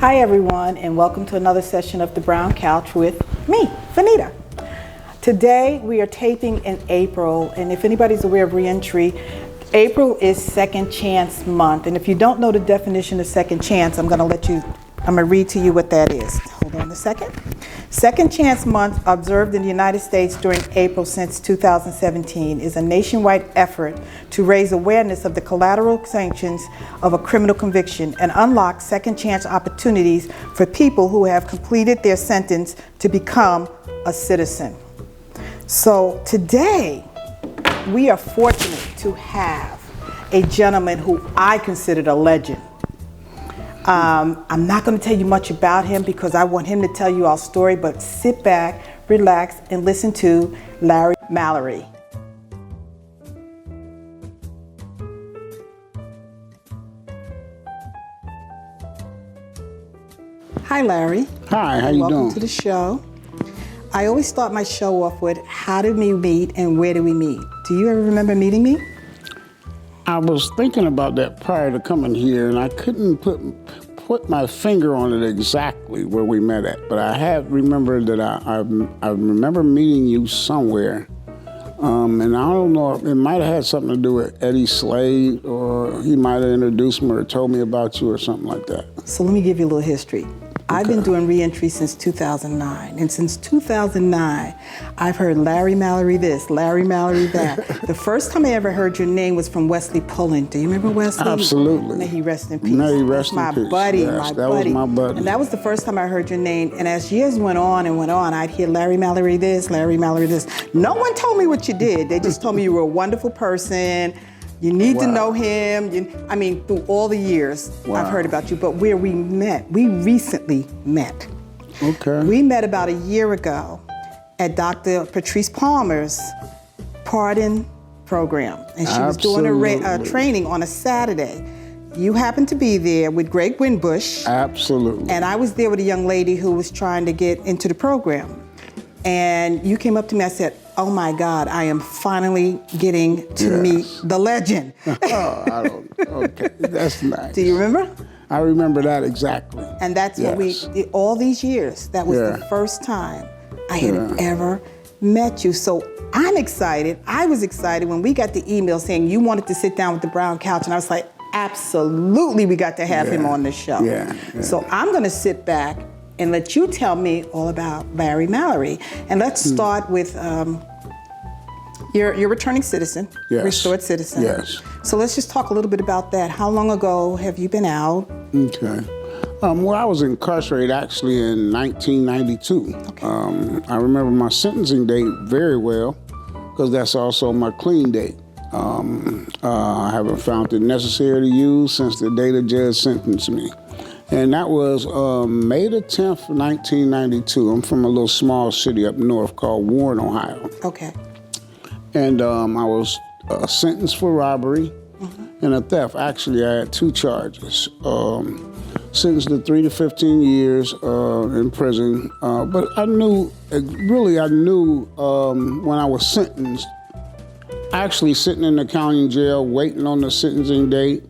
Hi everyone, and welcome to another session of The Brown Couch with me, Vanita. Today we are taping in April, and if anybody's aware of Reentry, April is Second Chance Month. And if you don't know the definition of second chance, I'm gonna read to you what that is. Hold on a second. Second Chance Month, observed in the United States during April since 2017, is a nationwide effort to raise awareness of the collateral sanctions of a criminal conviction and unlock second chance opportunities for people who have completed their sentence to become a citizen. So today, we are fortunate to have a gentleman who I considered a legend. I'm not going to tell you much about him because I want him to tell you our story, but sit back, relax, and listen to Larry Mallory. Hi, Larry. Hi, how you doing? Welcome to the show. I always start my show off with, how did we meet and where did we meet? Do you ever remember meeting me? I was thinking about that prior to coming here, and I couldn't put my finger on it exactly where we met at. But I have remembered that I remember meeting you somewhere, and I don't know, it might have had something to do with Eddie Slade, or he might have introduced me or told me about you or something like that. So let me give you a little history. Okay. I've been doing Reentry since 2009, and since 2009, I've heard Larry Mallory this, Larry Mallory that. The first time I ever heard your name was from Wesley Pullen. Do you remember Wesley? Absolutely. May he rest in peace. May he rest in my peace. Buddy, yes, my that buddy. was my buddy. And that was the first time I heard your name. And as years went on, I'd hear Larry Mallory this, Larry Mallory this. No one told me what you did. They just told me you were a wonderful person. You need to know him. Through all the years, I've heard about you. But where we met, we recently met. Okay. We met about a year ago at Dr. Patrice Palmer's pardon program. And she was doing a training on a Saturday. You happened to be there with Greg Winbush. Absolutely. And I was there with a young lady who was trying to get into the program. And you came up to me, I said, oh my God, I am finally getting to meet the legend. Okay, that's nice. Do you remember? I remember that exactly. And that's what all these years, that was the first time I had ever met you. So I'm excited. I was excited when we got the email saying you wanted to sit down with the Brown Couch, and I was like, absolutely, we got to have him on the show. So I'm gonna sit back and let you tell me all about Larry Mallory. And let's start with, you're a returning citizen, restored citizen. Yes. So let's just talk a little bit about that. How long ago have you been out? Okay. Well, I was incarcerated actually in 1992. Okay. I remember my sentencing date very well because that's also my clean date. I haven't found it necessary to use since the day the judge sentenced me. And that was May the 10th, 1992. I'm from a little small city up north called Warren, Ohio. Okay. And I was sentenced for robbery and a theft. Actually, I had two charges. Sentenced to 3 to 15 years in prison. But I knew when I was sentenced, actually sitting in the county jail waiting on the sentencing date,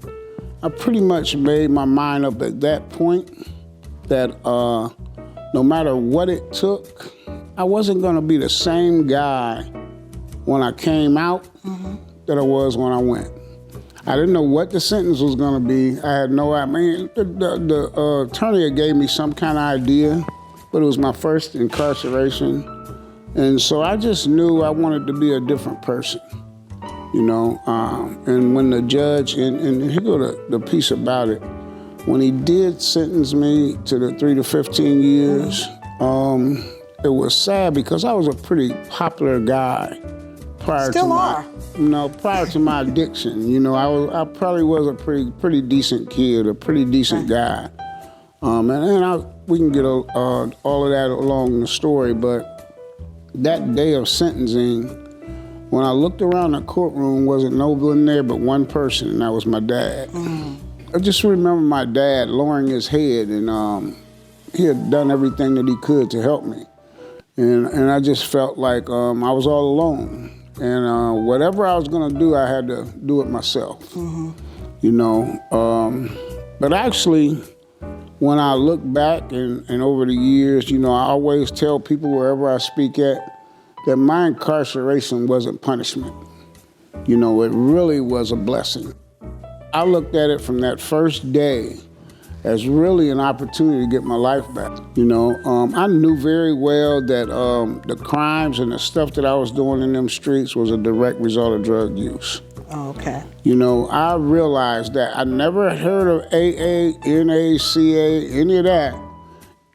I pretty much made my mind up at that point that no matter what it took, I wasn't going to be the same guy when I came out that I was when I went. I didn't know what the sentence was going to be. I had no idea. The attorney gave me some kind of idea, but it was my first incarceration. And so I just knew I wanted to be a different person. And when the judge, and here go the piece about it, when he did sentence me to the 3 to 15 years, it was sad because I was a pretty popular guy prior to my addiction. I probably was a pretty decent kid, a pretty decent guy. We can get all of that along the story, but that day of sentencing, when I looked around the courtroom, wasn't nobody there but one person, and that was my dad. I just remember my dad lowering his head, and he had done everything that he could to help me. And I just felt like I was all alone. And whatever I was gonna do, I had to do it myself. But actually, when I look back and over the years, you know, I always tell people wherever I speak at that my incarceration wasn't punishment. You know, it really was a blessing. I looked at it from that first day as really an opportunity to get my life back. You know, I knew very well that the crimes and the stuff that I was doing in them streets was a direct result of drug use. Oh, okay. You know, I realized that I never had heard of AA, NA, CA, any of that,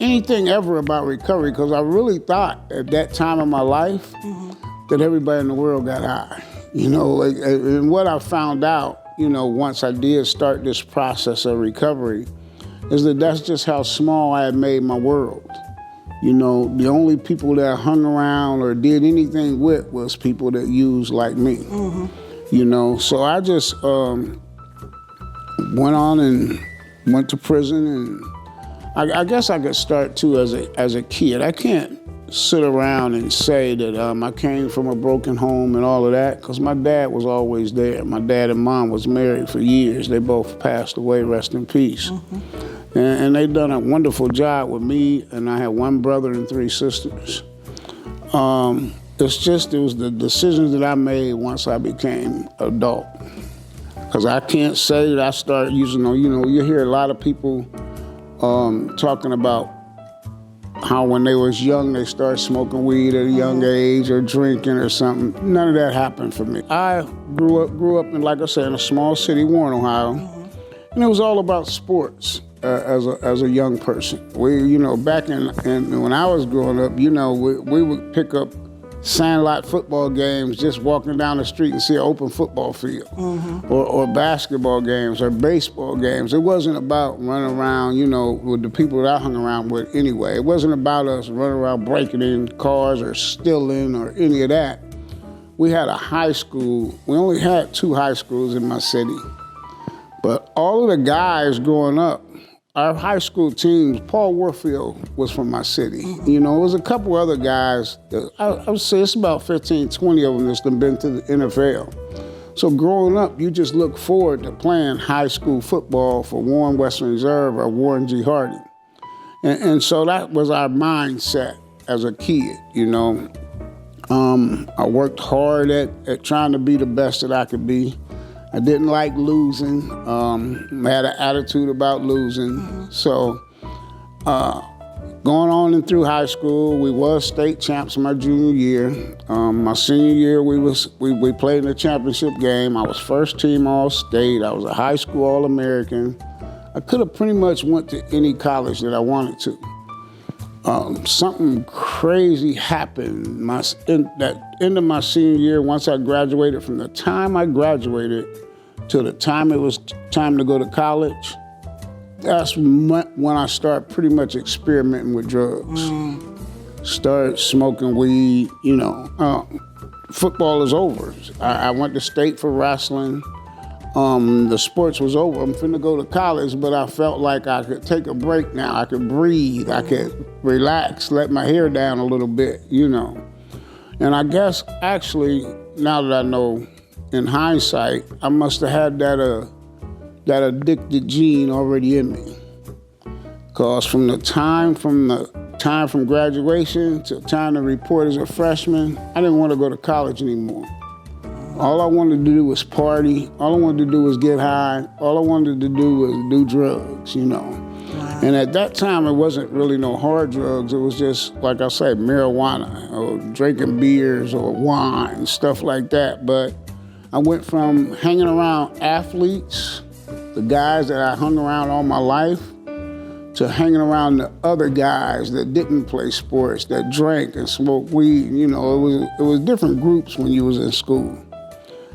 anything ever about recovery, because I really thought at that time of my life that everybody in the world got high. You know, like, and what I found out, you know, once I did start this process of recovery, is that that's just how small I had made my world. You know, the only people that I hung around or did anything with was people that used like me. You know, so I just went on and went to prison, and I guess I could start too as a kid. I can't sit around and say that I came from a broken home and all of that, because my dad was always there. My dad and mom was married for years. They both passed away, rest in peace. And they done a wonderful job with me, and I had one brother and 3 sisters. It's just, it was the decisions that I made once I became adult. Because I can't say that I started using, you know, you hear a lot of people talking about how when they was young, they started smoking weed at a young age or drinking or something. None of that happened for me. I grew up in, like I said, in a small city, Warren, Ohio, and it was all about sports. As a young person, you know, back in when I was growing up, you know, we would pick up sandlot football games just walking down the street and see an open football field, or basketball games or baseball games. It wasn't about running around, you know, with the people that I hung around with anyway. It wasn't about us running around breaking in cars or stealing or any of that. We had a high school. We only had 2 high schools in my city, but all of the guys growing up, our high school teams, Paul Warfield was from my city. You know, it was a couple other guys, I would say it's about 15, 20 of them that's been to the NFL. So growing up, you just look forward to playing high school football for Warren Western Reserve or Warren G. Harding. And so that was our mindset as a kid, you know. I worked hard at trying to be the best that I could be. I didn't like losing. I had an attitude about losing. So going on and through high school, we was state champs my junior year. My senior year, we played in the championship game. I was first team All-State. I was a high school All-American. I could have pretty much went to any college that I wanted to. Something crazy happened that end of my senior year. Once I graduated, from the time I graduated to the time it was time to go to college, that's when I started pretty much experimenting with drugs. Started smoking weed, you know. Football is over. I went to state for wrestling. The sports was over. I'm finna go to college, but I felt like I could take a break now. I could breathe. I could relax, let my hair down a little bit, you know. And I guess actually, now that I know, in hindsight, I must have had that addicted gene already in me. Cause from time from graduation to time to report as a freshman, I didn't want to go to college anymore. All I wanted to do was party. All I wanted to do was get high. All I wanted to do was do drugs, you know. Wow. And at that time, it wasn't really no hard drugs. It was just, like I said, marijuana or drinking beers or wine, stuff like that. But I went from hanging around athletes, the guys that I hung around all my life, to hanging around the other guys that didn't play sports, that drank and smoked weed. You know, it was different groups when you was in school.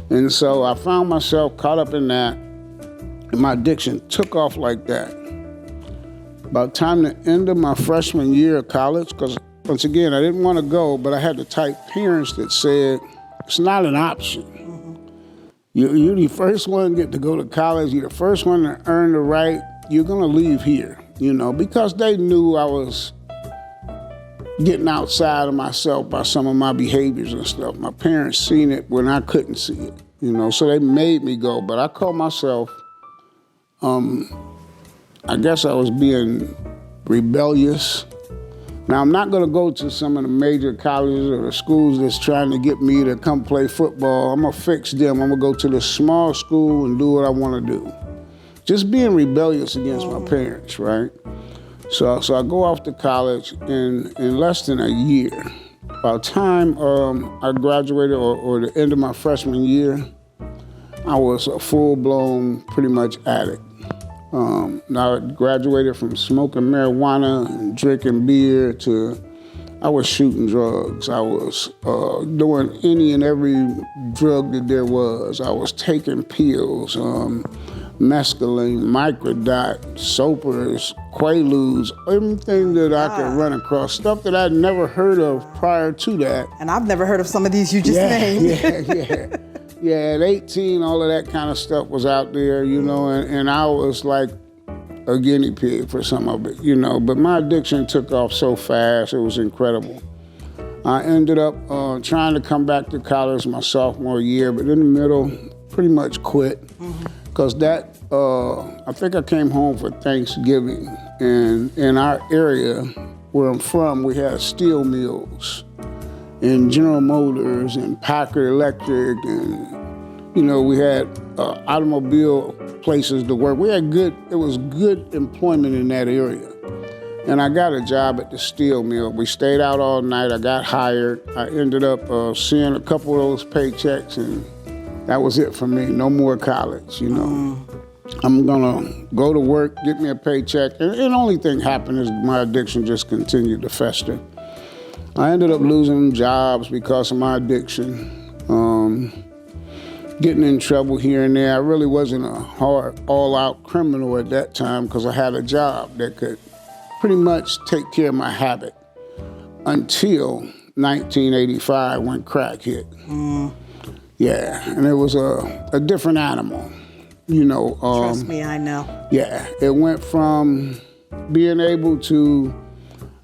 And so I found myself caught up in that, and my addiction took off like that. About time the end of my freshman year of college, because once again, I didn't want to go, but I had the type parents that said, it's not an option. You're the first one to get to go to college, you're the first one to earn the right, you're gonna leave here, you know, because they knew I was getting outside of myself by some of my behaviors and stuff. My parents seen it when I couldn't see it, you know, so they made me go. But I called myself I guess I was being rebellious. Now, I'm not going to go to some of the major colleges or the schools that's trying to get me to come play football. I'm going to fix them. I'm going to go to the small school and do what I want to do. Just being rebellious against my parents, right? So I go off to college in less than a year. By the time I graduated or the end of my freshman year, I was a full-blown, pretty much addict. Now I graduated from smoking marijuana and drinking beer to I was shooting drugs. I was doing any and every drug that there was. I was taking pills, mescaline, microdot, sopers, quaaludes, everything that I could run across, stuff that I'd never heard of prior to that. And I've never heard of some of these you just named. Yeah, at 18, all of that kind of stuff was out there, you know, and I was like a guinea pig for some of it, you know. But my addiction took off so fast, it was incredible. I ended up trying to come back to college my sophomore year, but in the middle, pretty much quit. Because I think I came home for Thanksgiving, and in our area where I'm from, we had steel mills. And General Motors and Packard Electric, and you know, we had automobile places to work. It was good employment in that area. And I got a job at the steel mill. We stayed out all night. I got hired. I ended up seeing a couple of those paychecks, and that was it for me. No more college, you know. I'm gonna go to work, get me a paycheck, and the only thing happened is my addiction just continued to fester. I ended up losing jobs because of my addiction, getting in trouble here and there. I really wasn't a hard, all-out criminal at that time because I had a job that could pretty much take care of my habit until 1985 when crack hit. Yeah, and it was a different animal, you know. Trust me, I know. Yeah, it went from being able to,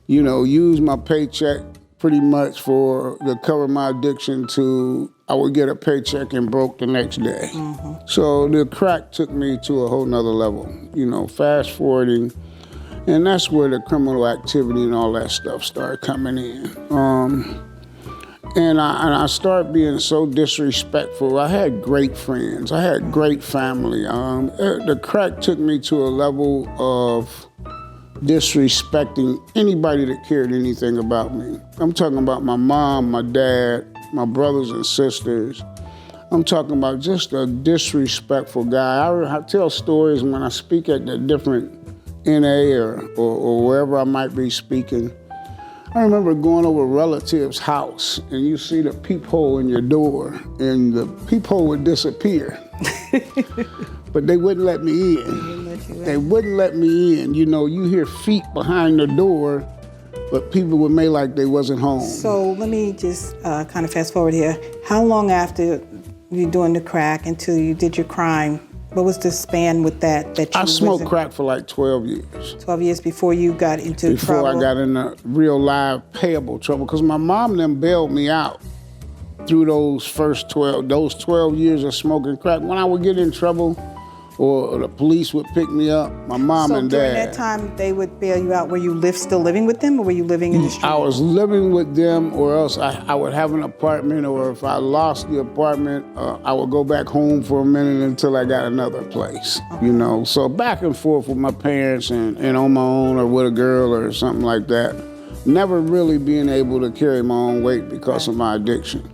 you know, use my paycheck pretty much to cover my addiction to I would get a paycheck and broke the next day. So the crack took me to a whole nother level, you know, fast forwarding, and that's where the criminal activity and all that stuff started coming in. And I started being so disrespectful. I had great friends. I had great family. The crack took me to a level of disrespecting anybody that cared anything about me. I'm talking about my mom, my dad, my brothers and sisters. I'm talking about just a disrespectful guy. I tell stories when I speak at the different NA or wherever I might be speaking. I remember going over a relative's house and you see the peephole in your door and the peephole would disappear. But they wouldn't let me in. They wouldn't let me in. You know, you hear feet behind the door, but people would make like they wasn't home. So let me just kind of fast forward here. How long after you doing the crack until you did your crime? What was the span with that you I smoked crack for like 12 years. 12 years before you got into trouble? Before I got into real live payable trouble, because my mom then bailed me out through those 12 years of smoking crack. When I would get in trouble, or the police would pick me up, my mom and dad. So during that time, they would bail you out. Were you still living with them, or were you living in the street? I was living with them, or else I would have an apartment, or if I lost the apartment, I would go back home for a minute until I got another place, you know? So back and forth with my parents and on my own or with a girl or something like that. Never really being able to carry my own weight because of my addiction.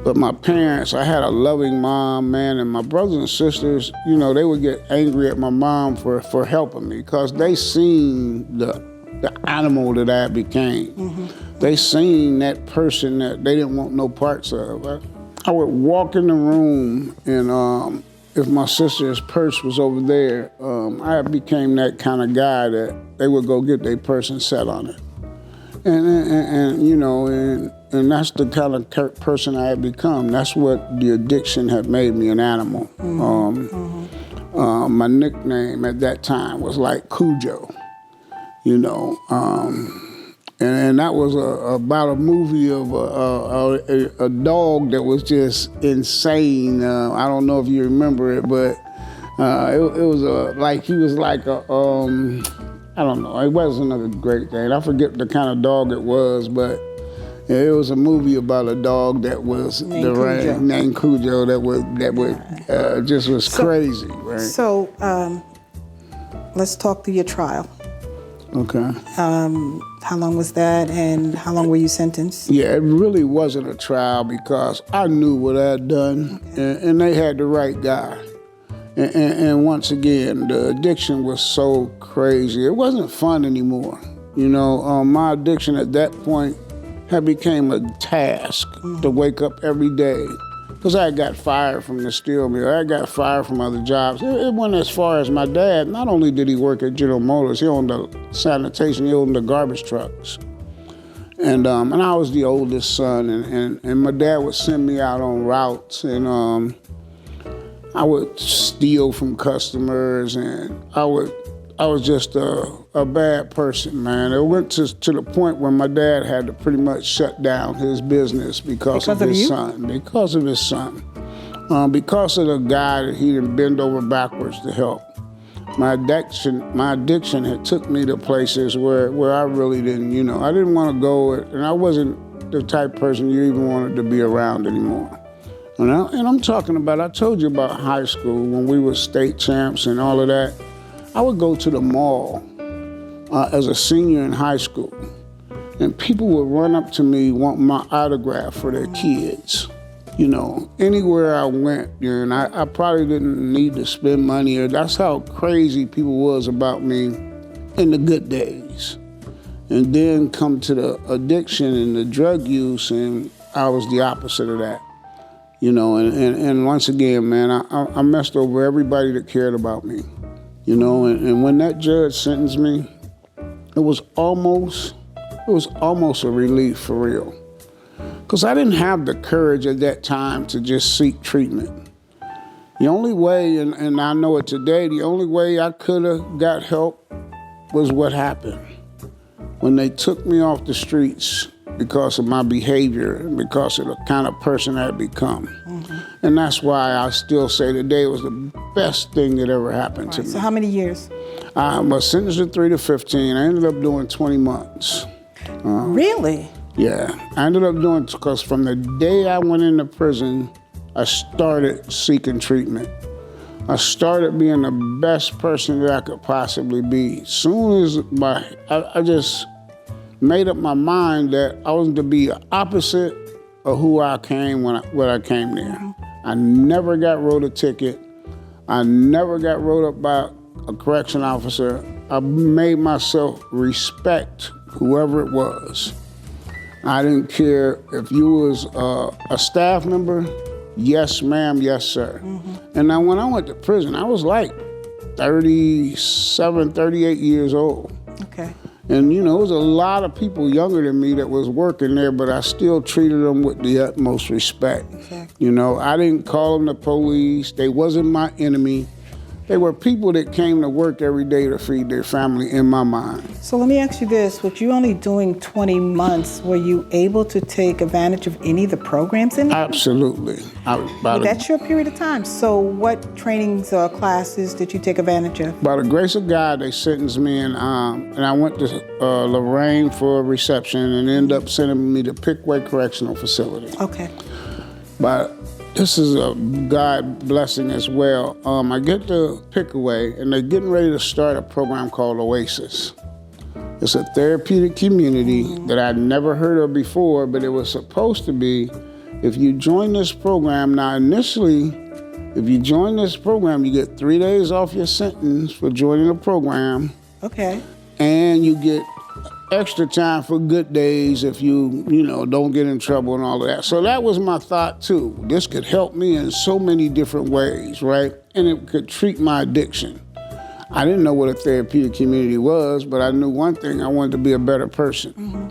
But my parents, I had a loving mom, man, and my brothers and sisters, you know, they would get angry at my mom for helping me because they seen the animal that I became. They seen that person that they didn't want no parts of. I would walk in the room and if my sister's purse was over there, I became that kind of guy that they would go get their purse and set on it. And you know, and that's the kind of person I had become. That's what the addiction had made me, an animal. My nickname at that time was like Cujo, you know. And that was about a movie of a dog that was just insane. I don't know if you remember it, but It was like he was like a I don't know. It wasn't a great thing. I forget the kind of dog it was, but it was a movie about a dog that was named Cujo that would just was crazy, right? So let's talk through your trial. Okay. How long was that, and how long were you sentenced? Yeah, it really wasn't a trial because I knew what I had done, and they had the right guy. And once again, the addiction was so crazy. It wasn't fun anymore. You know, my addiction at that point had became a task to wake up every day. Because I got fired from the steel mill. I got fired from other jobs. It went as far as my dad. Not only did he work at General Motors, he owned the sanitation, he owned the garbage trucks. And I was the oldest son, and my dad would send me out on routes, and I would steal from customers, and I was just a bad person, man. It went to the point where my dad had to pretty much shut down his business because of his son. Because of his son. Because of the guy that he didn't bend over backwards to help. My addiction had took me to places where I really didn't, I didn't want to go, and I wasn't the type of person you even wanted to be around anymore. And I'm talking about, I told you about high school when we were state champs and all of that. I would go to the mall as a senior in high school, and people would run up to me wanting my autograph for their kids. Anywhere I went, and I probably didn't need to spend money, or that's how crazy people was about me in the good days. And then come to the addiction and the drug use, and I was the opposite of that. And once again, man, I messed over everybody that cared about me. And when that judge sentenced me, it was almost a relief for real. Because I didn't have the courage at that time to just seek treatment. The only way, and I know it today, the only way I could have got help was what happened. When they took me off the streets because of my behavior and because of the kind of person I had become. Mm-hmm. And that's why I still say today was the best thing that ever happened to me. So how many years? I was sentenced to 3 to 15. I ended up doing 20 months. Really? Yeah. I ended up doing, because from the day I went into prison, I started seeking treatment. I started being the best person that I could possibly be. Soon as I just made up my mind that I was to be opposite of who I came when I came there. Mm-hmm. I never got wrote a ticket. I never got wrote up by a correction officer. I made myself respect whoever it was. I didn't care if you was a staff member. Yes, ma'am. Yes, sir. Mm-hmm. And now when I went to prison, I was like 37, 38 years old. Okay. And, it was a lot of people younger than me that was working there, but I still treated them with the utmost respect. Exactly. I didn't call them the police. They wasn't my enemy. They were people that came to work every day to feed their family, in my mind. So let me ask you this. With you only doing 20 months, were you able to take advantage of any of the programs in there? Absolutely. That's your period of time. So what trainings or classes did you take advantage of? By the grace of God, they sentenced me, and I went to Lorraine for a reception and ended up sending me to Pickaway Correctional Facility. Okay. But this is a God blessing as well. I get to Pickaway, and they're getting ready to start a program called Oasis. It's a therapeutic community that I'd never heard of before, but it was supposed to be, if you join this program, now initially, if you join this program, you get 3 days off your sentence for joining the program. Okay. And you get extra time for good days if you don't get in trouble and all of that. So that was my thought too. This could help me in so many different ways, right? And it could treat my addiction. I didn't know what a therapeutic community was, but I knew one thing: I wanted to be a better person. Mm-hmm.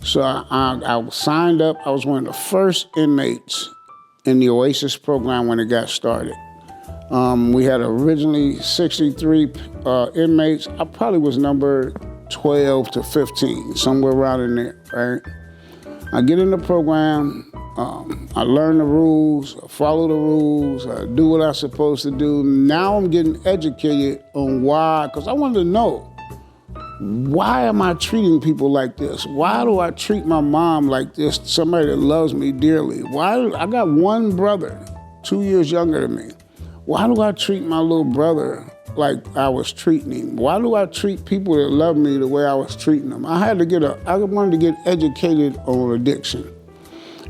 So I signed up. I was one of the first inmates in the Oasis program when it got started. We had originally 63 inmates. I probably was number 12 to 15, somewhere around in there, right? I get in the program, I learn the rules, I follow the rules, I do what I'm supposed to do. Now I'm getting educated on why, because I wanted to know, why am I treating people like this? Why do I treat my mom like this, somebody that loves me dearly? Why? I got one brother, 2 years younger than me. Why do I treat my little brother like I was treating him? Why do I treat people that love me the way I was treating them? I wanted to get educated on addiction.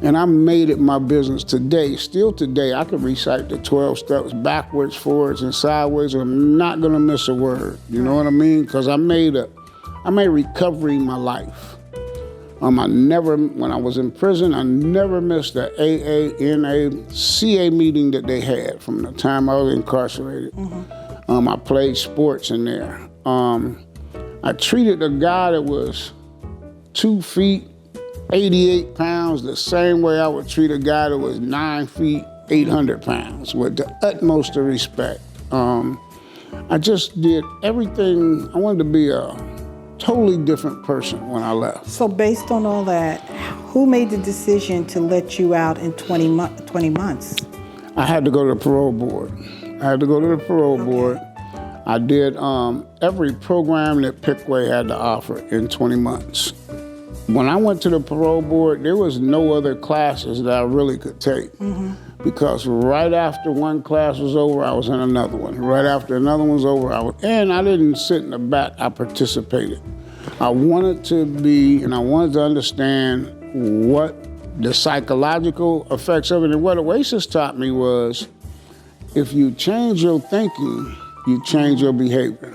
And I made it my business today. Still today, I can recite the 12 steps backwards, forwards, and sideways, and I'm not gonna miss a word. You know what I mean? Because I made recovery my life. When I was in prison, I never missed the AA, NA, CA meeting that they had from the time I was incarcerated. I played sports in there. I treated a guy that was 2 feet, 88 pounds, the same way I would treat a guy that was 9 feet, 800 pounds, with the utmost of respect. I just did everything. I wanted to be a totally different person when I left. So based on all that, who made the decision to let you out in 20 months? I had to go to the parole board. Board. I did every program that Pickway had to offer in 20 months. When I went to the parole board, there was no other classes that I really could take. Because right after one class was over, I was in another one. Right after another one was over, and I didn't sit in the back, I participated. I wanted to understand what the psychological effects of it. And what Oasis taught me was, if you change your thinking, you change your behavior.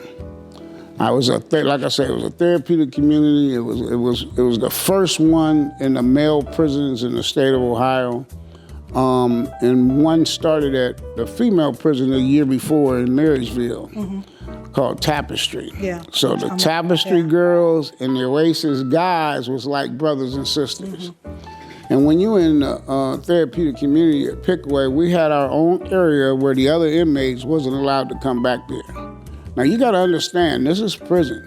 Like I said, it was a therapeutic community. It was the first one in the male prisons in the state of Ohio. And one started at the female prison a year before in Marysville, called Tapestry. Yeah. So the Tapestry girls and the Oasis guys was like brothers and sisters. And when you in the therapeutic community at Pickway, we had our own area where the other inmates wasn't allowed to come back there. Now you gotta understand, this is prison.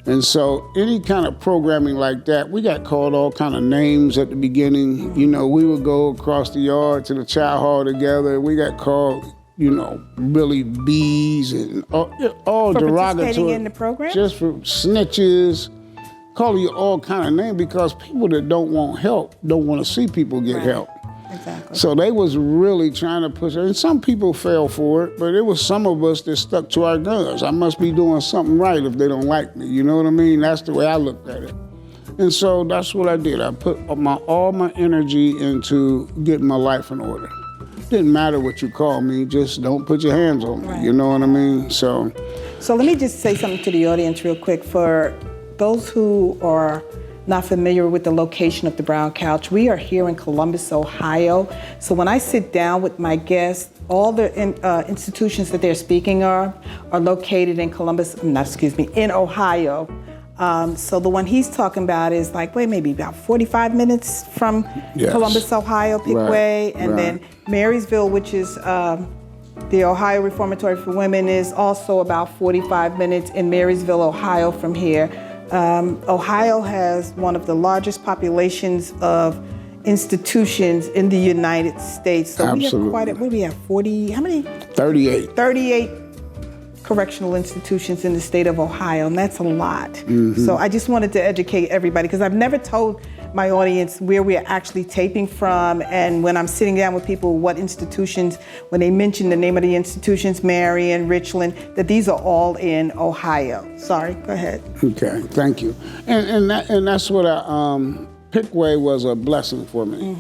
And so any kind of programming like that, we got called all kind of names at the beginning. You know, we would go across the yard to the child hall together. We got called, really bees and all for derogatory. Participating in the program? Just for snitches, calling you all kind of names, because people that don't want help don't want to see people get help. Exactly. So they was really trying to push it. And some people fell for it, but it was some of us that stuck to our guns. I must be doing something right if they don't like me. You know what I mean? That's the way I looked at it. And so that's what I did. I put all my energy into getting my life in order. Didn't matter what you call me, just don't put your hands on me. Right. You know what I mean? So let me just say something to the audience real quick. For those who are not familiar with the location of the Brown Couch, we are here in Columbus, Ohio. So when I sit down with my guests, all the institutions that they're speaking are located in in Ohio. So the one he's talking about is maybe about 45 minutes from Columbus, Ohio, Pickway, and then Marysville, which is the Ohio Reformatory for Women, is also about 45 minutes in Marysville, Ohio from here. Ohio has one of the largest populations of institutions in the United States. So Absolutely. we have 40, how many? 38. 38 correctional institutions in the state of Ohio, and that's a lot. So I just wanted to educate everybody, because I've never told my audience where we're actually taping from, and when I'm sitting down with people, what institutions, when they mention the name of the institutions, Marion, Richland, that these are all in Ohio. Sorry, go ahead. Okay, thank you. And that's what Pickway was a blessing for me.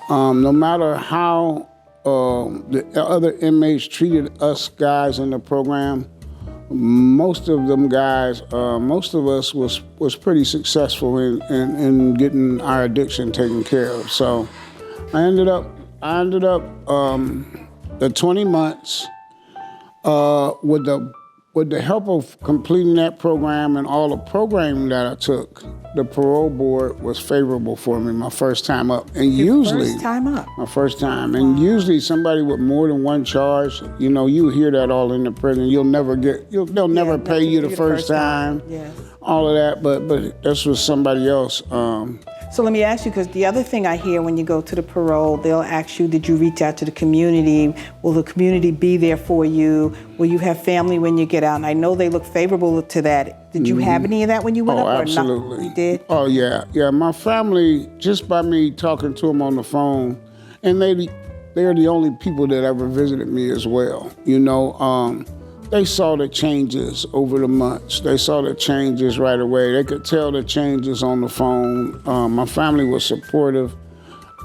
No matter how the other inmates treated us guys in the program, most of us was pretty successful in getting our addiction taken care of. So I ended up the 20 months with the help of completing that program and all the programming that I took. The parole board was favorable for me my first time up. And First time up? My first time. And usually somebody with more than one charge, you hear that all in the prison. They'll never pay you the first time. Yes. All of that, but this was somebody else. So let me ask you, because the other thing I hear when you go to the parole, they'll ask you, did you reach out to the community? Will the community be there for you? Will you have family when you get out? And I know they look favorable to that. Did you have any of that when you went up? Absolutely. Or not? You did? Oh, yeah. Yeah, my family, just by me talking to them on the phone, and they're the only people that ever visited me as well. You know, they saw the changes over the months. They saw the changes right away. They could tell the changes on the phone. My family was supportive.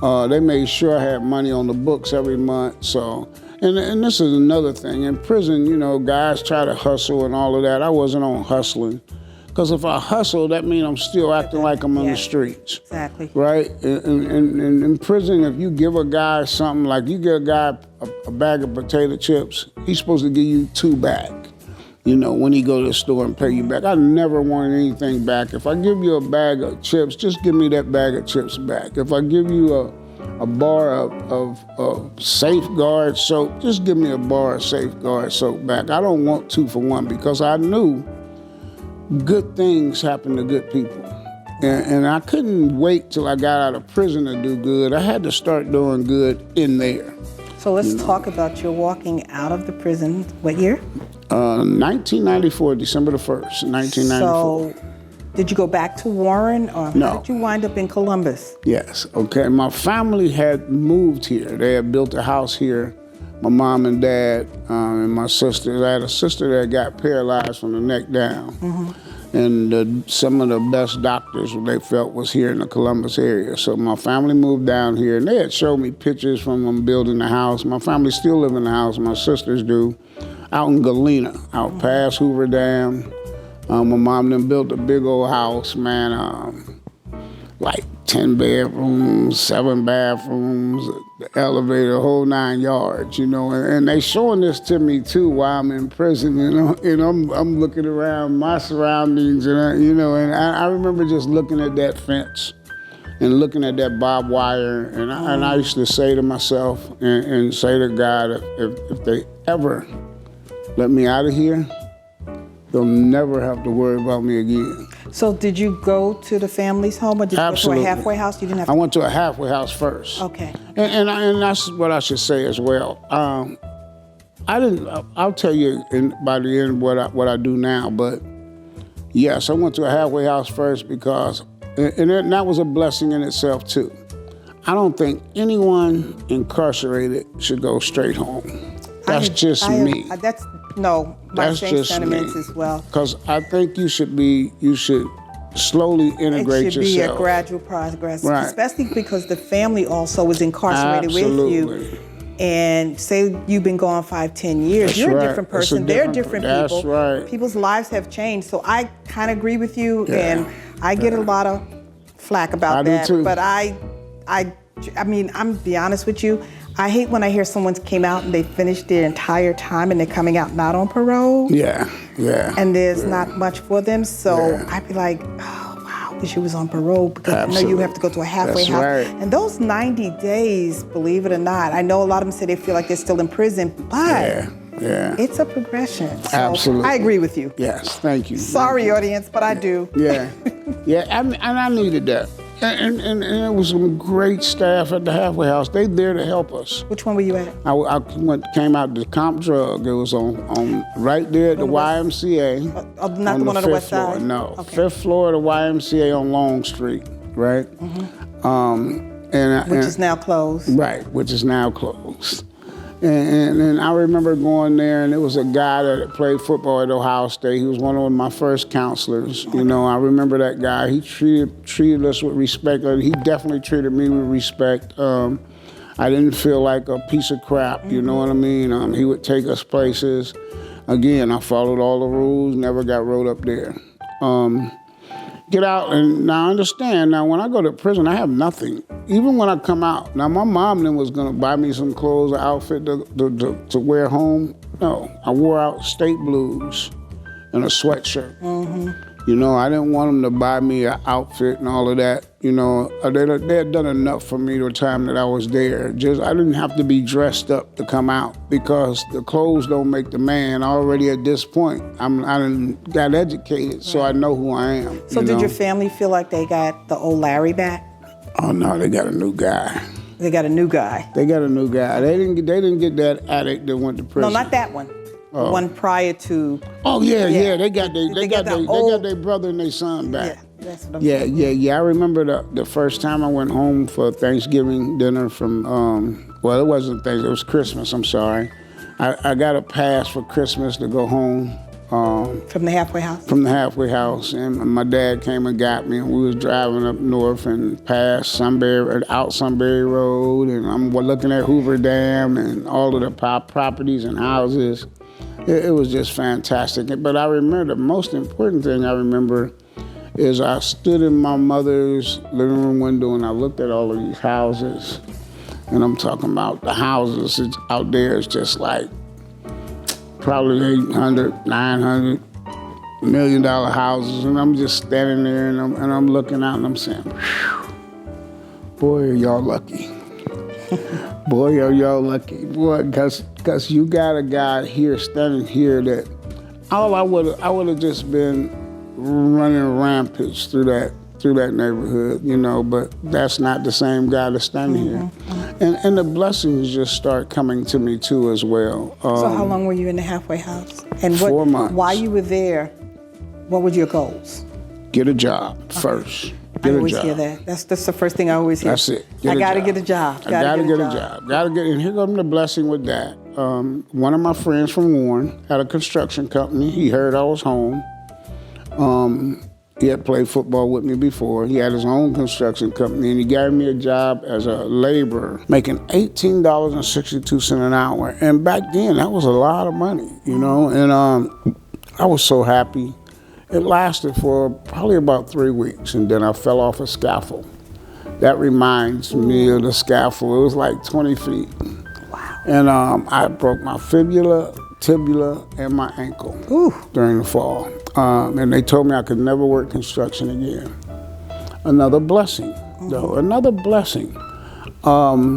They made sure I had money on the books every month. So, and this is another thing. In prison, you know, guys try to hustle and all of that. I wasn't on hustling. Because if I hustle, that means I'm still acting like I'm on the streets. Exactly. Right? And in prison, if you give a guy something, like you give a guy a bag of potato chips, he's supposed to give you 2 back, you know, when he go to the store and pay you back. I never wanted anything back. If I give you a bag of chips, just give me that bag of chips back. If I give you a bar of Safeguard soap, just give me a bar of Safeguard soap back. I don't want 2 for 1, because I knew good things happen to good people. And I couldn't wait till I got out of prison to do good. I had to start doing good in there. So let's talk about your walking out of the prison. What year? 1994, December the 1st, 1994. So did you go back to Warren, or No. how did you wind up in Columbus? Yes, okay. My family had moved here. They had built a house here. My mom and dad and my sisters. I had a sister that got paralyzed from the neck down. And some of the best doctors they felt was here in the Columbus area. So my family moved down here, and they had showed me pictures from them building the house. My family still live in the house, my sisters do, out in Galena, out past Hoover Dam. My mom then built a big old house, man, like 10 bedrooms, 7 bathrooms, the elevator, the whole 9 yards, you know. And they showing this to me too while I'm in prison, you know. And I'm looking around my surroundings, and you know. And I remember just looking at that fence and looking at that barbed wire, and I used to say to myself and say to God, if they ever let me out of here, they'll never have to worry about me again. So did you go to the family's home, or did you Absolutely. go to a halfway house? You didn't have I went to a halfway house first. Okay. And that's what I should say as well. I didn't. I'll tell you by the end what I do now. But yes, I went to a halfway house first because, and that was a blessing in itself too. I don't think anyone incarcerated should go straight home. That's just me. My same sentiments as well. Because I think you should slowly integrate yourself. It should be a gradual progress, right. Especially because the family also was incarcerated Absolutely. with you. And say you've been gone 5-10 years, That's you're right. a different person. They're different That's people. right. People's lives have changed. So I kind of agree with you, Yeah. and I get a lot of flack about that. I do too. But I mean, I'm be honest with you. I hate when I hear someone came out and they finished their entire time and they're coming out not on parole. Yeah. And there's not much for them. So Yeah. I'd be like, oh, wow, I wish you was on parole, because I know you Absolutely. have to go to a halfway That's house. right. And those 90 days, believe it or not, I know a lot of them say they feel like they're still in prison, but Yeah. it's a progression. So Absolutely. I agree with you. Yes. Thank you. Sorry, audience, but I do. Yeah. And I needed that. And it was some great staff at the halfway house. They there to help us. Which one were you at? I came out to Comp Drug. It was on right there at the YMCA. Not the one on the west floor. side? No, Okay. 5th floor of the YMCA on Long Street, right? Which is now closed. Right, which is now closed. And I remember going there, and there was a guy that played football at Ohio State. He was one of my first counselors. You know, I remember that guy. He treated us with respect. He definitely treated me with respect. I didn't feel like a piece of crap, you know what I mean? He would take us places. Again, I followed all the rules, never got wrote up there. Get out, and now I understand. Now, when I go to prison, I have nothing. Even when I come out, now my mom then was gonna buy me some clothes, an outfit to wear home. No, I wore out state blues and a sweatshirt. You know, I didn't want them to buy me an outfit and all of that. You know, they had done enough for me the time that I was there. Just I didn't have to be dressed up to come out, because the clothes don't make the man. Already at this point, I done got educated, so I know who I am. So did your family feel like they got the old Larry back? Oh no, they got a new guy. They got a new guy. They got a new guy. They didn't get that addict that went to prison. No, not that one. The one prior to. Oh yeah. They got their brother and their son back. Yeah, that's what I'm saying. Yeah. I remember the first time I went home for Thanksgiving dinner from. Well, it wasn't Thanksgiving. It was Christmas. I'm sorry. I got a pass for Christmas to go home. From the halfway house? From the halfway house, and my dad came and got me, and we was driving up north and past out Sunbury Road, and I'm looking at Hoover Dam and all of the properties and houses. It was just fantastic. But I remember the most important thing I remember is I stood in my mother's living room window and I looked at all of these houses, and I'm talking about the houses out there is just like probably $800, $900 million houses, and I'm just standing there and I'm looking out and I'm saying, "Whew, boy, are y'all lucky." Boy, are y'all lucky. Boy, because you got a guy here standing here that I would have just been running rampage through that neighborhood, you know, but that's not the same guy that's standing here. And the blessings just start coming to me too as well. So how long were you in the halfway house? And 4 months. While you were there, what were your goals? Get a job first. I always hear that. That's the first thing I always hear. That's it. I gotta get a job. I gotta get a job. And here comes the blessing with that. One of my friends from Warren had a construction company. He heard I was home. He had played football with me before. He had his own construction company, and he gave me a job as a laborer, making $18.62 an hour. And back then, that was a lot of money, you know. And I was so happy. It lasted for probably about 3 weeks, and then I fell off a scaffold. That reminds me of the scaffold. It was like 20 feet. Wow. And I broke my fibula, tibia, and my ankle during the fall. And they told me I could never work construction again. Another blessing, though. Another blessing. I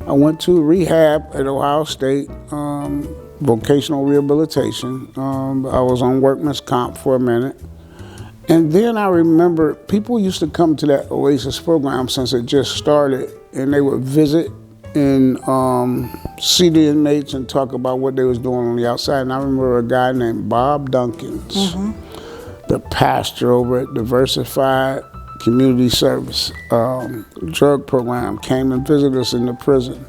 went to rehab at Ohio State, vocational rehabilitation. I was on workman's comp for a minute. And then I remember people used to come to that Oasis program since it just started, and they would visit and see the inmates and talk about what they was doing on the outside. And I remember a guy named Bob Dunkins, the pastor over at Diversified Community Service drug program, came and visited us in the prison.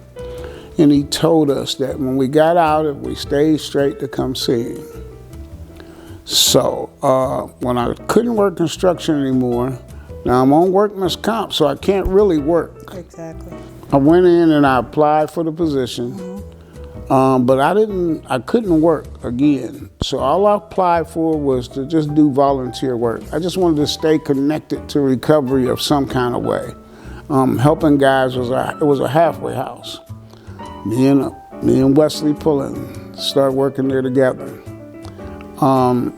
And he told us that when we got out, if we stayed straight, to come see him. So when I couldn't work construction anymore, now I'm on workman's comp, so I can't really work. Exactly. I went in and I applied for the position, but I couldn't work again. So all I applied for was to just do volunteer work. I just wanted to stay connected to recovery of some kind of way. Helping guys it was a halfway house. Me and Wesley Pullen started working there together.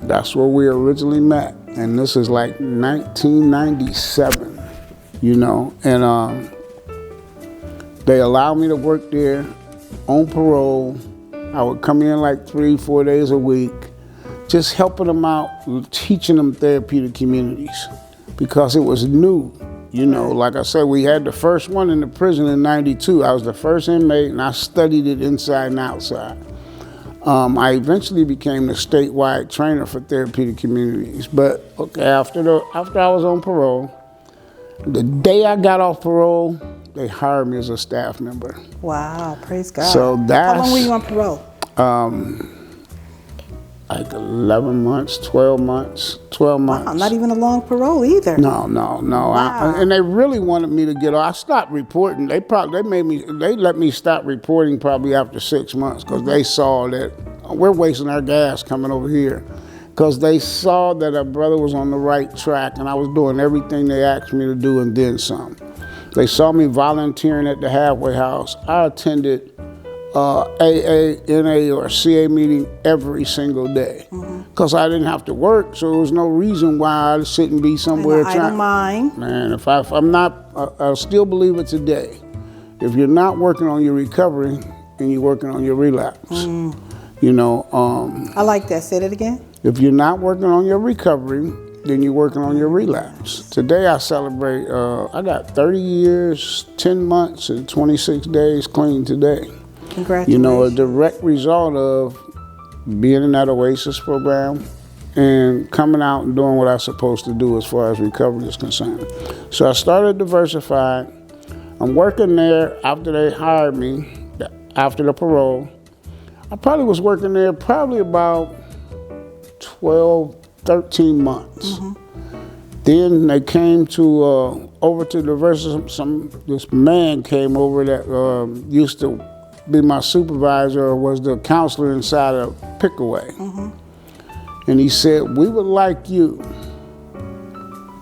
That's where we originally met, and this is like 1997, you know, and they allowed me to work there on parole. I would come in like 3-4 days a week, just helping them out, teaching them therapeutic communities, because it was new. You know, like I said, we had the first one in the prison in '92. I was the first inmate, and I studied it inside and outside. I eventually became the statewide trainer for therapeutic communities. But okay, after I was on parole, the day I got off parole, they hired me as a staff member. Wow, praise God. So how long were you on parole? Like 11 months, 12 months. Wow, not even a long parole either. No. Wow. And they really wanted me to get off. I stopped reporting. They let me stop reporting probably after 6 months, because they saw that we're wasting our gas coming over here. Because they saw that our brother was on the right track, and I was doing everything they asked me to do and then some. They saw me volunteering at the halfway house. I attended AA, NA, or CA meeting every single day, because I didn't have to work, so there was no reason why I shouldn't be somewhere I don't mind. Man, if I'm not, I still believe it today. If you're not working on your recovery and you're working on your relapse, you know. I like that. Say that again. If you're not working on your recovery then you're working on your relapse. Today I celebrate, I got 30 years, 10 months, and 26 days clean today. Congratulations. You know, a direct result of being in that Oasis program and coming out and doing what I'm supposed to do as far as recovery is concerned. So I started Diversified. I'm working there after they hired me, after the parole. I probably was working there probably about 12, 13 months. Then they came to over to Diversity. This man came over that used to be my supervisor, or was the counselor inside of Pickaway. And he said, we would like you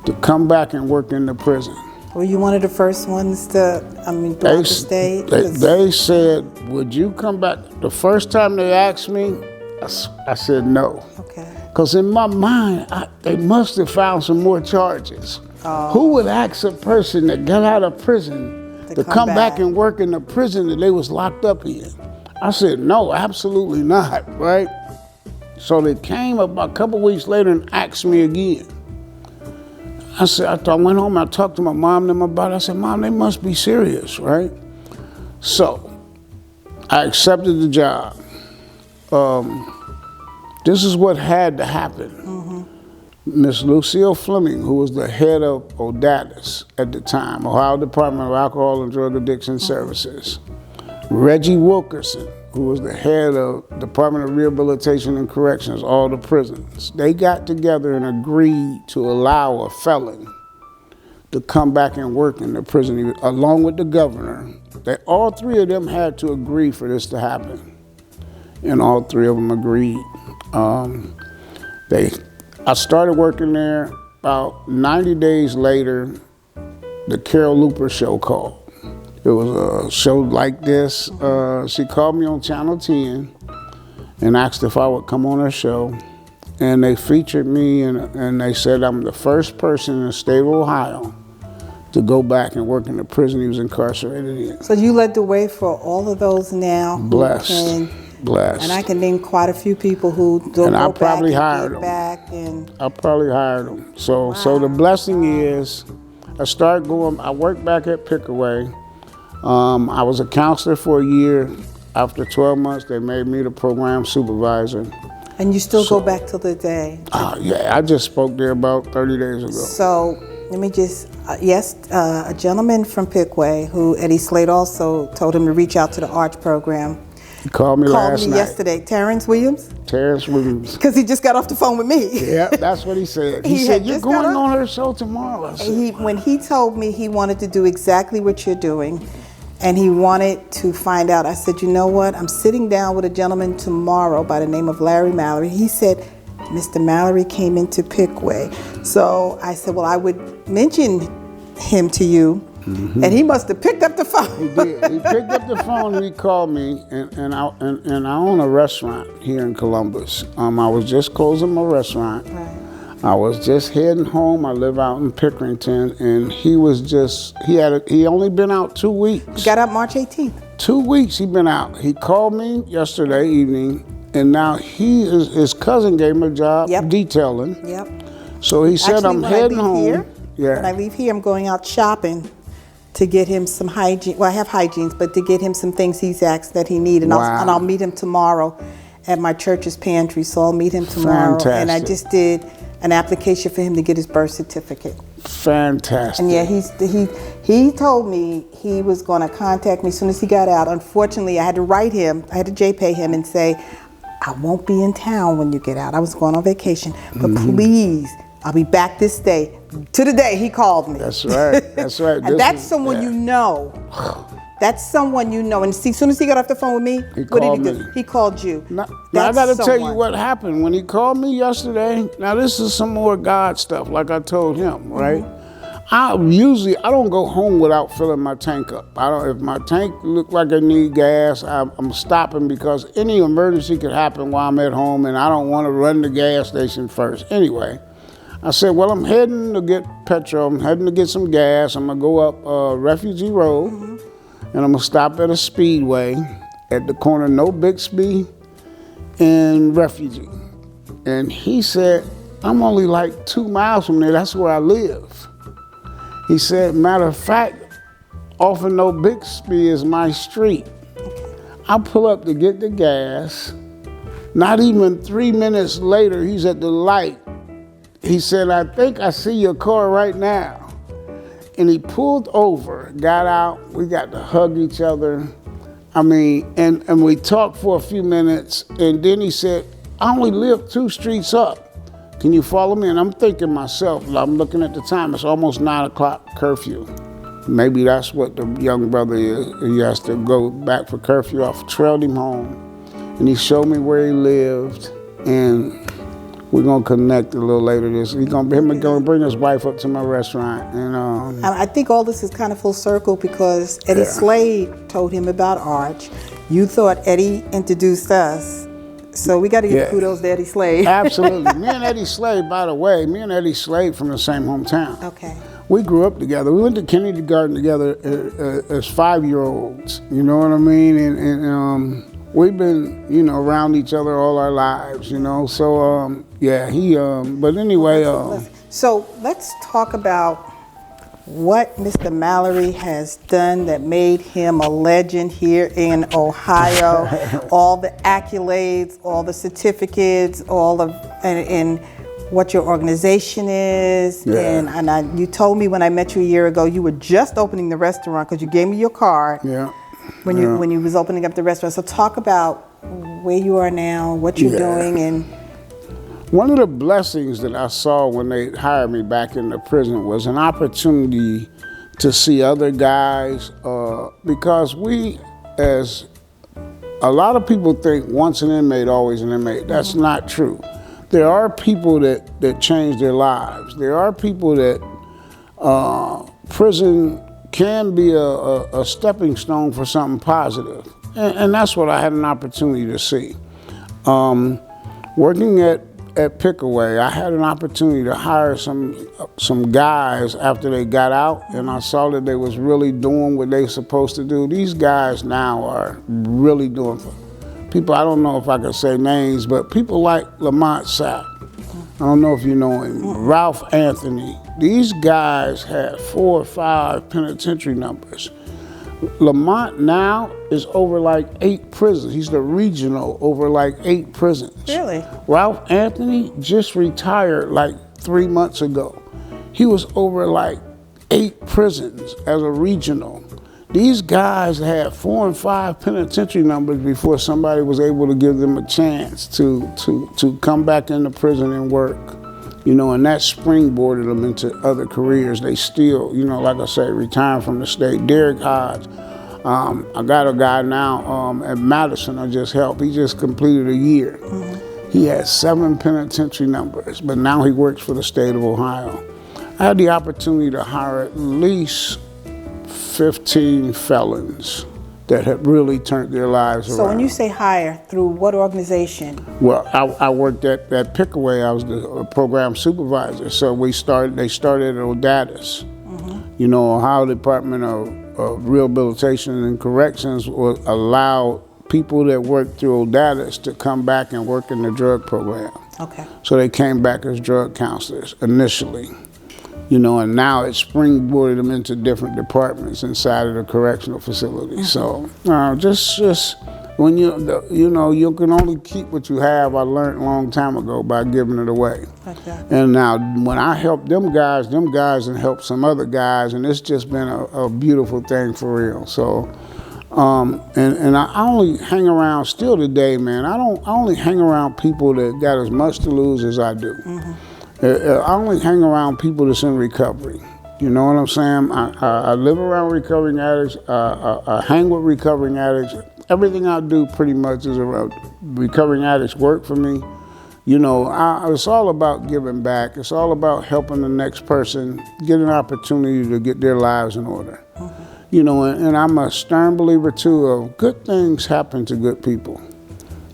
to come back and work in the prison. Were you one of the first ones to, throughout the state? They said, would you come back? The first time they asked me, I said no. Okay. Because in my mind, they must have found some more charges. Who would ask a person that got out of prison to come back and work in the prison that they was locked up in? I said, no, absolutely not, right? So they came about a couple weeks later and asked me again. I went home and I talked to my mom and them about it. I said, Mom, they must be serious, right? So I accepted the job. This is what had to happen. Miss Lucille Fleming, who was the head of ODATIS at the time, Ohio Department of Alcohol and Drug Addiction Services. Reggie Wilkerson, who was the head of Department of Rehabilitation and Corrections, all the prisons. They got together and agreed to allow a felon to come back and work in the prison, along with the governor. All three of them had to agree for this to happen. And all three of them agreed. I started working there. About 90 days later, the Carol Looper show called. It was a show like this. She called me on Channel 10 and asked if I would come on her show. And they featured me, and they said I'm the first person in the state of Ohio to go back and work in the prison he was incarcerated in. So you led the way for all of those now. Blessed. And I can name quite a few people who don't go back and hired get back. And I probably hired them. So the blessing is, I worked back at Pickaway. I was a counselor for a year. After 12 months, they made me the program supervisor. And you still go back till the day? Yeah, I just spoke there about 30 days ago. So let me just, a gentleman from Pickaway who Eddie Slade also told him to reach out to the Arch program. He called me last night. Yesterday. Terrence Williams? Terrence Williams. Because he just got off the phone with me. Yeah, that's what he said. He said, you're going on her show tomorrow. When he told me he wanted to do exactly what you're doing, and he wanted to find out, I said, you know what? I'm sitting down with a gentleman tomorrow by the name of Larry Mallory. He said, Mr. Mallory came into Pickaway. So I said, well, I would mention him to you. And he must have picked up the phone. He did. He picked up the phone and he called me, and I own a restaurant here in Columbus. I was just closing my restaurant. Right. I was just heading home. I live out in Pickerington, and he only been out 2 weeks. He got out March 18th. 2 weeks he been out. He called me yesterday evening, and now his cousin gave him a job detailing. Yep. So he said, I'm heading home. When I leave here, I'm going out shopping to get him some hygiene. Well, I have hygienes, but to get him some things he's asked that he needs. And I'll meet him tomorrow at my church's pantry. So I'll meet him tomorrow. Fantastic. And I just did an application for him to get his birth certificate. Fantastic. And yeah, he told me he was going to contact me as soon as he got out. Unfortunately, I had to write him. I had to JPay him and say, I won't be in town when you get out. I was going on vacation, but please, I'll be back this day. To the day he called me. That's right. That's right. And that's someone you know. That's someone you know. And see, as soon as he got off the phone with me, what did he do? He called you. Now I got to tell you what happened. When he called me yesterday, now this is some more God stuff, like I told him, right? I don't go home without filling my tank up. If my tank look like I need gas, I'm stopping, because any emergency could happen while I'm at home, and I don't want to run the gas station first. Anyway, I said, well, I'm heading to get petrol. I'm heading to get some gas. I'm going to go up Refugee Road, and I'm going to stop at a speedway at the corner of No Bixby and Refugee. And he said, I'm only like 2 miles from there. That's where I live. He said, matter of fact, off of No Bixby is my street. I pull up to get the gas. Not even 3 minutes later, he's at the light. He said, I think I see your car right now. And he pulled over, got out. We got to hug each other. I mean, and we talked for a few minutes. And then he said, I only live 2 streets up. Can you follow me? And I'm thinking myself, I'm looking at the time, it's almost 9 o'clock curfew. Maybe that's what the young brother is. He has to go back for curfew. I trailed him home, and he showed me where he lived, and we're gonna connect a little later. He's gonna bring his wife up to my restaurant, and I think all this is kind of full circle because Eddie Slade told him about Arch. You thought Eddie introduced us. So we got to give kudos to Eddie Slade. Absolutely. Me and Eddie Slade, by the way, from the same hometown. Okay. We grew up together. We went to kindergarten together as 5-year-olds. You know what I mean? And we've been, around each other all our lives. So but anyway. So let's talk about what Mr. Mallory has done that made him a legend here in Ohio. All the accolades, all the certificates, and what your organization is. Yeah. And you told me when I met you a year ago, you were just opening the restaurant because you gave me your card. Yeah. When you was opening up the restaurant. So talk about where you are now, what you're doing, and. One of the blessings that I saw when they hired me back in the prison was an opportunity to see other guys, because as a lot of people think once an inmate, always an inmate. That's not true. There are people that change their lives. There are people that prison can be a stepping stone for something positive. And that's what I had an opportunity to see. Working at Pickaway, I had an opportunity to hire some guys after they got out, and I saw that they was really doing what they supposed to do. These guys now are really doing people. I don't know if I could say names, but people like Lamont Sapp. I don't know if you know him. Ralph Anthony. These guys had 4 or 5 penitentiary numbers. Lamont now is over like 8 prisons. He's the regional over like 8 prisons. Really? Ralph Anthony just retired like 3 months ago. He was over like 8 prisons as a regional. These guys had 4 and 5 penitentiary numbers before somebody was able to give them a chance to come back into prison and work. And that springboarded them into other careers. They still, like I say, retiring from the state. Derek Hodge, I got a guy now at Madison I just helped. He just completed a year. Mm-hmm. He had 7 penitentiary numbers, but now he works for the state of Ohio. I had the opportunity to hire at least 15 felons that have really turned their lives around. So when you say hire, through what organization? Well, I worked at Pickaway. I was the program supervisor. So they started at ODATIS. Mm-hmm. Ohio Department of Rehabilitation and Corrections will allow people that work through ODATIS to come back and work in the drug program. Okay. So they came back as drug counselors initially. And now it's springboarded them into different departments inside of the correctional facility. Mm-hmm. So just when you can only keep what you have. I learned a long time ago by giving it away. Okay. And now when I help them guys and help some other guys, and it's just been a beautiful thing for real. So and I only hang around still today, man. I only hang around people that got as much to lose as I do. Mm-hmm. I only hang around people that's in recovery. You know what I'm saying? I live around recovering addicts. I hang with recovering addicts. Everything I do pretty much is around recovering addicts work for me. It's all about giving back. It's all about helping the next person get an opportunity to get their lives in order. Mm-hmm. And I'm a stern believer too of good things happen to good people.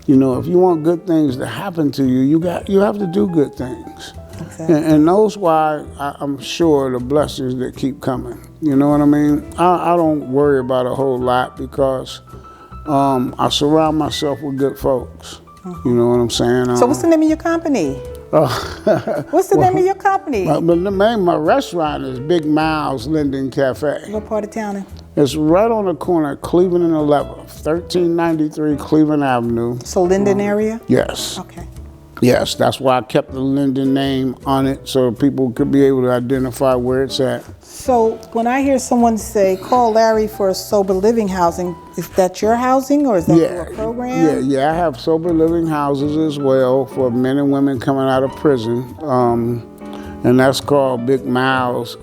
If you want good things to happen to you, you have to do good things. Exactly. And those why I'm sure the blessings that keep coming. You know what I mean? I don't worry about a whole lot because I surround myself with good folks. Mm-hmm. You know what I'm saying? So what's the name of your company? What's the name of your company? But the name of my restaurant is Big Miles Linden Cafe. What part of town? It's right on the corner of Cleveland and 11th, 1393 Cleveland Avenue. So Linden area? Yes. Okay. Yes, that's why I kept the Linden name on it so people could be able to identify where it's at. So when I hear someone say, call Larry for a sober living housing, is that your housing or is that for a program? Yeah, I have sober living houses as well for men and women coming out of prison. And that's called Big Miles.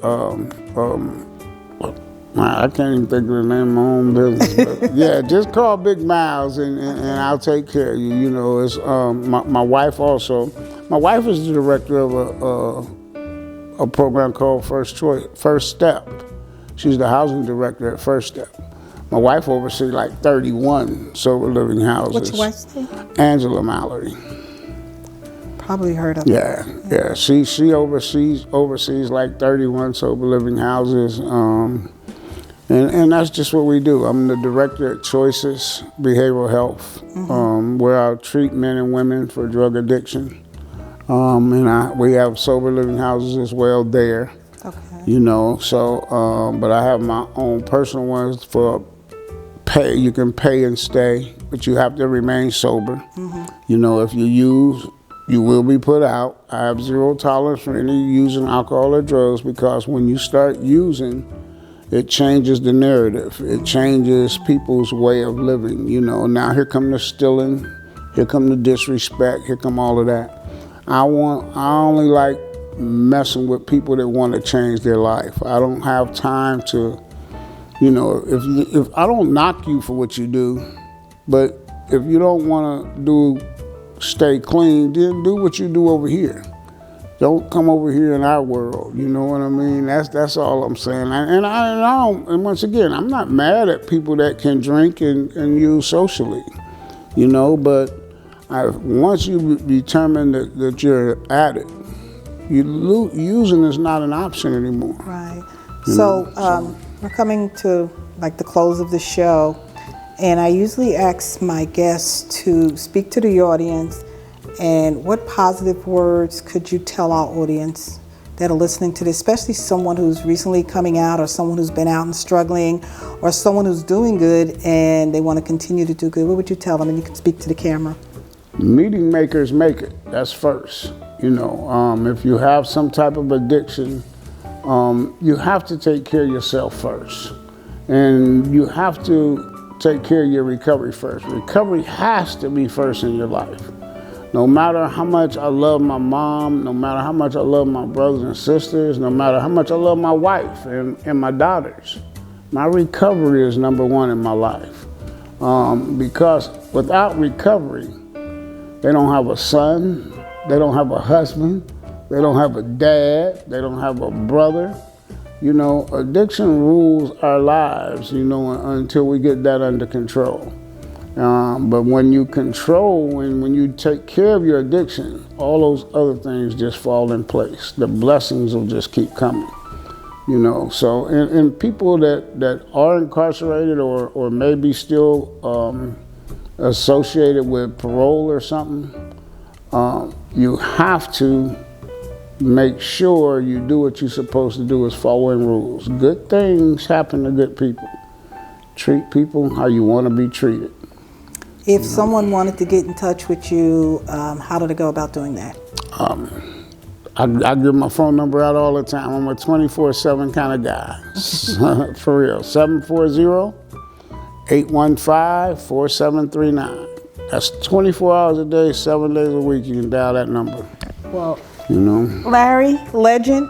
I can't even think of the name of my own business. But yeah, just call Big Miles and I'll take care of you. You know, it's my wife also. My wife is the director of a program called First Step. She's the housing director at First Step. My wife oversees like 31 sober living houses. What's your wife's name? Angela Mallory. Probably heard of her. Yeah. She oversees like 31 sober living houses. And that's just what we do. I'm the director at Choices Behavioral Health, where I treat men and women for drug addiction. And we have sober living houses as well there. Okay. You know, so, but I have my own personal ones for pay. You can pay and stay, but you have to remain sober. You know, if you use, you will be put out. I have zero tolerance for any using alcohol or drugs because when you start using, it changes the narrative. It changes people's way of living. You know, now here come the stealing, here come the disrespect, here come all of that. I only like messing with people that want to change their life. I don't have time to, you know, if I don't knock you for what you do, but if you don't want to stay clean, then do what you do over here. Don't come over here in our world. You know what I mean? That's all I'm saying. And once again, I'm not mad at people that can drink and use socially, you know, but once you determine that you're at it, using is not an option anymore. Right. So we're coming to like the close of the show, and I usually ask my guests to speak to the audience. And what positive words could you tell our audience that are listening to this, especially someone who's recently coming out or someone who's been out and struggling or someone who's doing good and they want to continue to do good? What would you tell them? And you can speak to the camera. Meeting makers make it. That's first. You know, if you have some type of addiction, you have to take care of yourself first. And you have to take care of your recovery first. Recovery has to be first in your life. No matter how much I love my mom, no matter how much I love my brothers and sisters, no matter how much I love my wife and my daughters, my recovery is number one in my life. Because without recovery, they don't have a son, they don't have a husband, they don't have a dad, they don't have a brother. You know, addiction rules our lives, you know, until we get that under control. But when you control and when you take care of your addiction, all those other things just fall in place. The blessings will just keep coming, you know. So, and people that are incarcerated or maybe still associated with parole or something, you have to make sure you do what you're supposed to do, is following rules. Good things happen to good people. Treat people how you want to be treated. If someone wanted to get in touch with you, how do they go about doing that? I give my phone number out all the time. I'm a 24/7 kind of guy, for real. 740-815-4739. That's 24 hours a day, 7 days a week. You can dial that number. Well, you know, Larry, legend.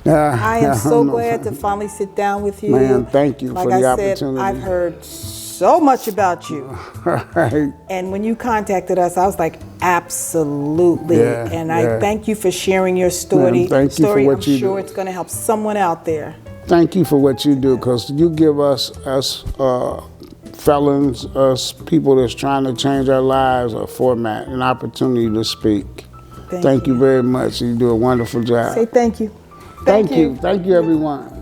I am so glad to finally sit down with you. Man, thank you for the opportunity. Like I said, I've heard so much about you. Right. And when you contacted us, I was like, absolutely. Yeah, and I thank you for sharing your story. Man, thank you for what you do. I'm sure it's going to help someone out there. Thank you for what you do, because you give us felons, us people that's trying to change our lives, a format, an opportunity to speak. Thank you very much. You do a wonderful job. Say thank you. Thank you. Thank you, everyone.